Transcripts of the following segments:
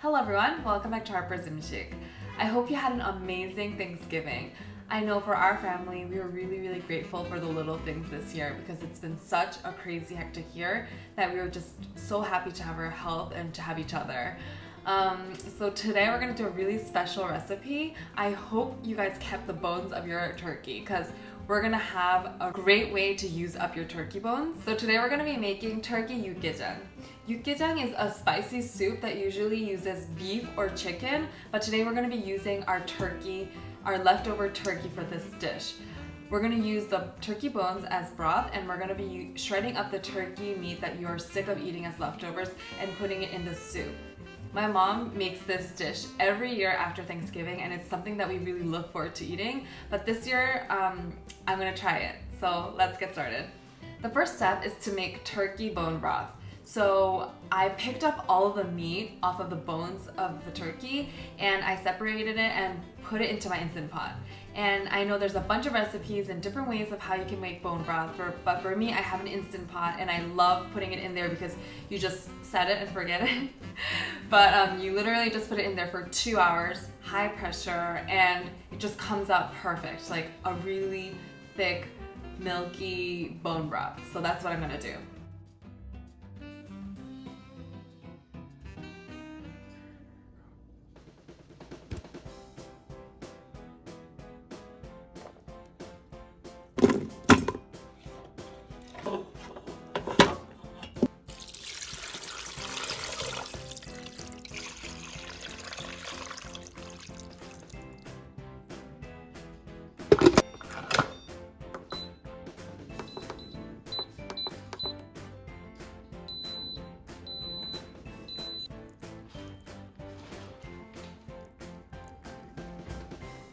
Hello everyone, welcome back to Harper's Imshik. I hope you had an amazing Thanksgiving. I know for our family, we were really grateful for the little things this year because it's been such a crazy hectic year that we were just so happy to have our health and to have each other. So today we're gonna do a really special recipe. I hope you guys kept the bones of your turkey because we're gonna have a great way to use up your turkey bones. So today we're gonna be making turkey 육개장. 육개장 is a spicy soup that usually uses beef or chicken, but today we're gonna be using our leftover turkey for this dish. We're gonna use the turkey bones as broth, and we're gonna be shredding up the turkey meat that you are sick of eating as leftovers and putting it in the soup. My mom makes this dish every year after Thanksgiving, and it's something that we really look forward to eating. But this year, I'm gonna try it. So let's get started. The first step is to make turkey bone broth. So I picked up all of the meat off of the bones of the turkey and I separated it and put it into my Instant Pot. And I know there's a bunch of recipes and different ways of how you can make bone broth, but for me, I have an Instant Pot and I love putting it in there because you just set it and forget it. But you literally just put it in there for 2 hours, high pressure, and it just comes out perfect, like a really thick, milky bone broth. So that's what I'm gonna do.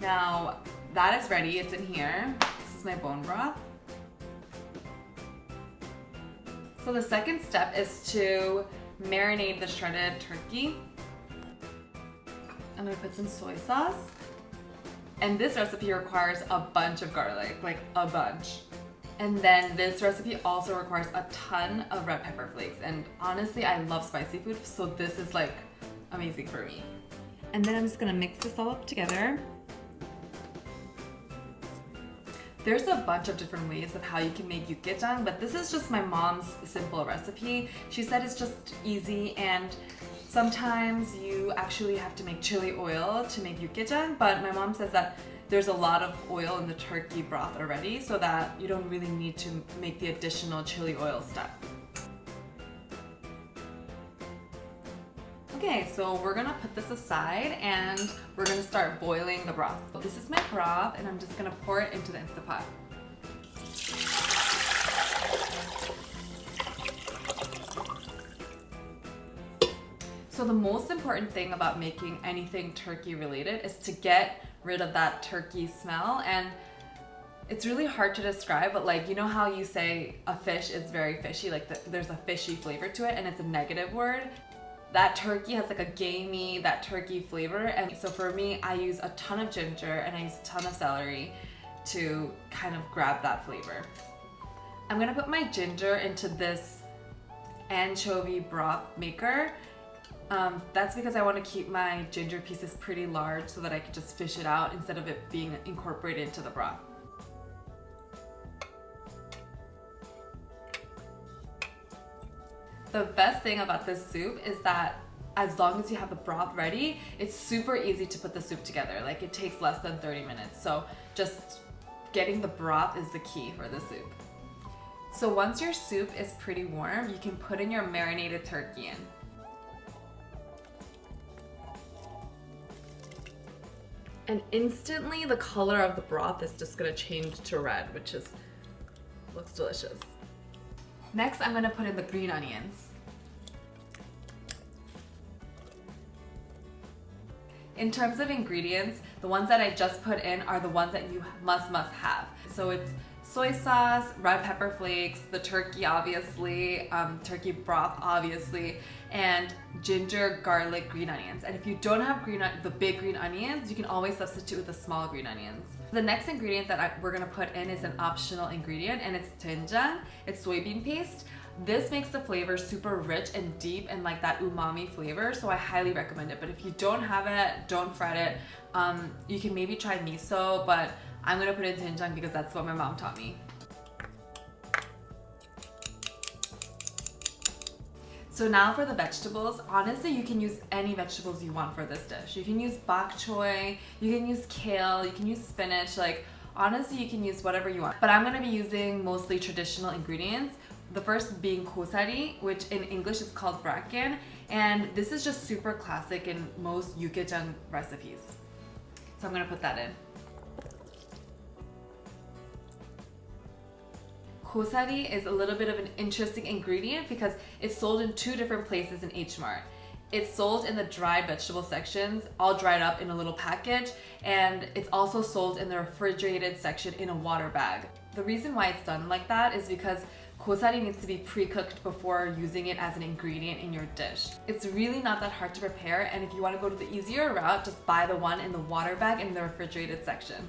Now that is ready, it's in here. This is my bone broth. So the second step is to marinate the shredded turkey. I'm gonna put some soy sauce. And this recipe requires a bunch of garlic, like a bunch. And then this recipe also requires a ton of red pepper flakes. And honestly, I love spicy food, so this is like amazing for me. And then I'm just gonna mix this all up together. There's a bunch of different ways of how you can make 육개장, but this is just my mom's simple recipe. She said it's just easy, and sometimes you actually have to make chili oil to make 육개장, but my mom says that there's a lot of oil in the turkey broth already, so that you don't really need to make the additional chili oil step. Okay, so we're gonna put this aside and we're gonna start boiling the broth. This is my broth and I'm just gonna pour it into the Instant Pot. So the most important thing about making anything turkey related is to get rid of that turkey smell, and it's really hard to describe, but like, you know how you say a fish is very fishy, like there's a fishy flavor to it and it's a negative word? That turkey has like a gamey, that turkey flavor. And so for me, I use a ton of ginger and I use a ton of celery to kind of grab that flavor. I'm gonna put my ginger into this anchovy broth maker. That's because I want to keep my ginger pieces pretty large so that I can just fish it out instead of it being incorporated into the broth. The best thing about this soup is that as long as you have the broth ready, it's super easy to put the soup together. Like, it takes less than 30 minutes. So just getting the broth is the key for the soup. So once your soup is pretty warm, you can put in your marinated turkey in. And instantly the color of the broth is just gonna change to red, which looks delicious. Next, I'm gonna put in the green onions. In terms of ingredients, the ones that I just put in are the ones that you must have. So it's soy sauce, red pepper flakes, the turkey obviously, turkey broth obviously, and ginger, garlic, green onions. And if you don't have the big green onions, you can always substitute with the small green onions. The next ingredient that we're gonna put in is an optional ingredient, and it's doenjang. It's soybean paste. This makes the flavor super rich and deep and like that umami flavor, so I highly recommend it. But if you don't have it, don't fret it. You can maybe try miso, but I'm gonna put it in doenjang because that's what my mom taught me. So now for the vegetables, honestly you can use any vegetables you want for this dish. You can use bok choy, you can use kale, you can use spinach, like honestly you can use whatever you want. But I'm gonna be using mostly traditional ingredients. The first being gosari, which in English is called bracken, and this is just super classic in most yukgaejang recipes. So I'm gonna put that in. Gosari is a little bit of an interesting ingredient because it's sold in 2 different places in H Mart. It's sold in the dried vegetable sections, all dried up in a little package, and it's also sold in the refrigerated section in a water bag. The reason why it's done like that is because gosari needs to be pre-cooked before using it as an ingredient in your dish. It's really not that hard to prepare, and if you want to go to the easier route, just buy the one in the water bag in the refrigerated section.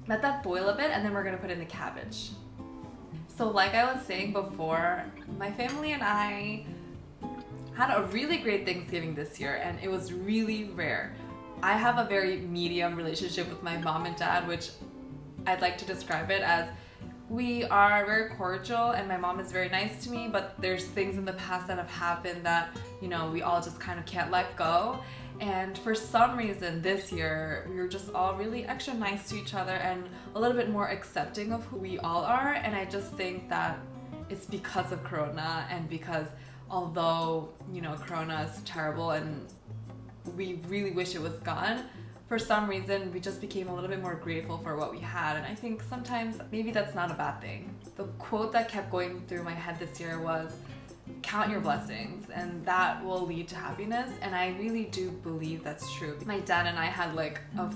Let that boil a bit and then we're gonna put in the cabbage. So like I was saying before, my family and I had a really great Thanksgiving this year and it was really rare. I have a very medium relationship with my mom and dad, which I'd like to describe it as we are very cordial and my mom is very nice to me, but there's things in the past that have happened that, you know, we all just kind of can't let go. And for some reason this year, we were just all really extra nice to each other and a little bit more accepting of who we all are. And I just think that it's because of Corona and because although, you know, Corona is terrible and we really wish it was gone, for some reason we just became a little bit more grateful for what we had, and I think sometimes maybe that's not a bad thing. The quote that kept going through my head this year was, count your blessings and that will lead to happiness, and I really do believe that's true. My dad and I had like a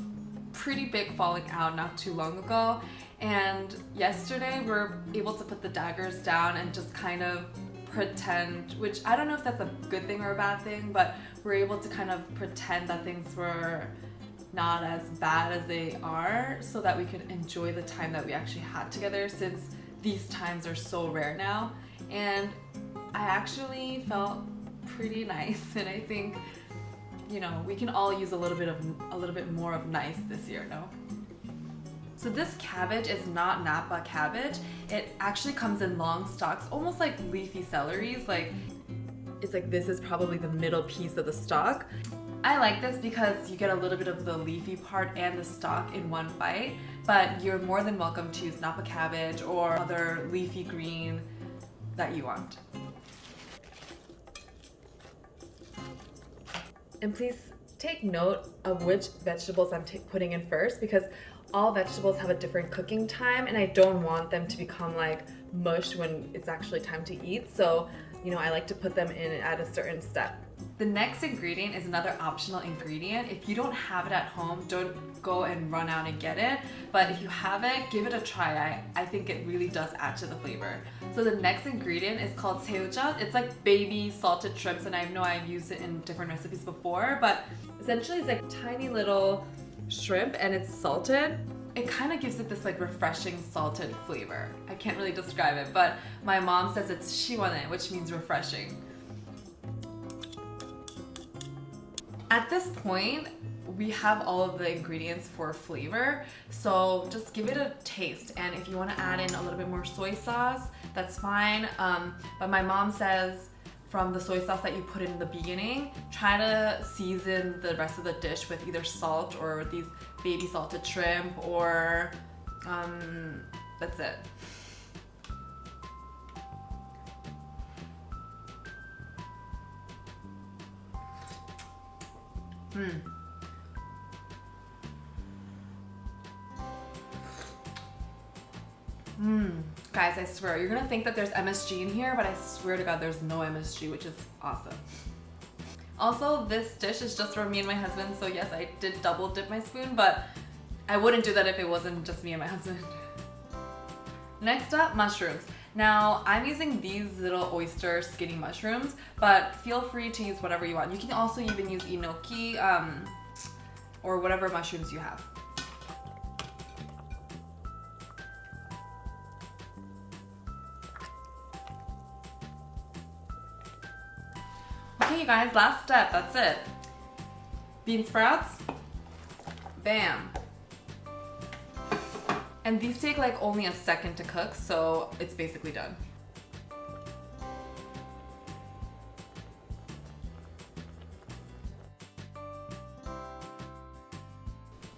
pretty big falling out not too long ago, and yesterday we were able to put the daggers down and just kind of pretend, which I don't know if that's a good thing or a bad thing, but we're able to kind of pretend that things were not as bad as they are so that we can enjoy the time that we actually had together, since these times are so rare now. And I actually felt pretty nice, and I think, you know, we can all use a little bit more of nice this year, no? So this cabbage is not Napa cabbage. It actually comes in long stalks, almost like leafy celeries. Like, it's like this is probably the middle piece of the stalk. I like this because you get a little bit of the leafy part and the stalk in one bite, but you're more than welcome to use Napa cabbage or other leafy green that you want. And please take note of which vegetables I'm putting in first, because all vegetables have a different cooking time and I don't want them to become like mush when it's actually time to eat. So, you know, I like to put them in at a certain step. The next ingredient is another optional ingredient. If you don't have it at home, don't go and run out and get it. But if you have it, give it a try. I think it really does add to the flavor. So the next ingredient is called 새우젓. It's like baby salted shrimps, and I know I've used it in different recipes before, but essentially it's like tiny little shrimp and it's salted. It kind of gives it this like refreshing salted flavor. I can't really describe it, but my mom says it's 시원해, which means refreshing. At this point, we have all of the ingredients for flavor, so just give it a taste. And if you want to add in a little bit more soy sauce, that's fine. But my mom says from the soy sauce that you put in the beginning, try to season the rest of the dish with either salt or these baby salted shrimp, or that's it. Guys, I swear, you're gonna think that there's MSG in here, but I swear to God, there's no MSG, which is awesome. Also, this dish is just for me and my husband, so yes, I did double dip my spoon, but I wouldn't do that if it wasn't just me and my husband. Next up, mushrooms. Now, I'm using these little oyster skinny mushrooms, but feel free to use whatever you want. You can also even use enoki, or whatever mushrooms you have. Okay, you guys, last step, that's it. Bean sprouts, bam. And these take like only a second to cook, so it's basically done.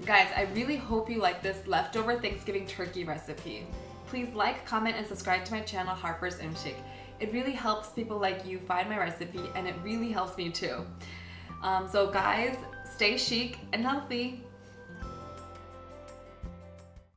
Guys, I really hope you like this leftover Thanksgiving turkey recipe. Please like, comment, and subscribe to my channel, Harper's Imshik. It really helps people like you find my recipe, and it really helps me too. So guys, stay chic and healthy.